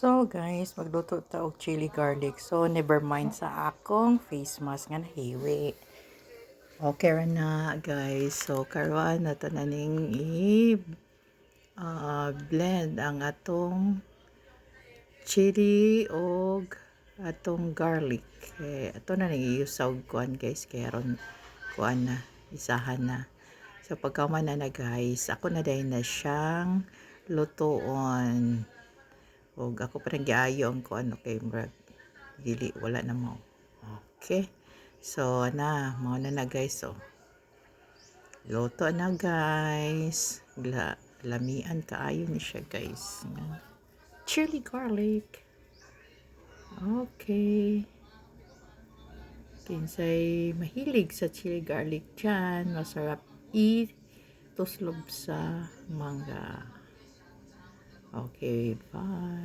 So guys, magluto ta og chili garlic. So never mind sa akong face mask nga nahiwi. Okay ra na guys. So karon na to na ning blend ang atong chili og atong garlic. Ato na ning iusaw kuan guys kay aron kuan na isahan na. So pagkaman na guys, ako na dahil na siyang lutoon. Og ako pa rin giayo ang kuan kay murag dili wala na mo. Okay. So mao na guys. So luto na guys. Lamian kaayo ni siya guys. Chili garlic. Okay. Kinsay mahilig sa chili garlic dyan, masarap ituslog sa mangga. Okay, bye.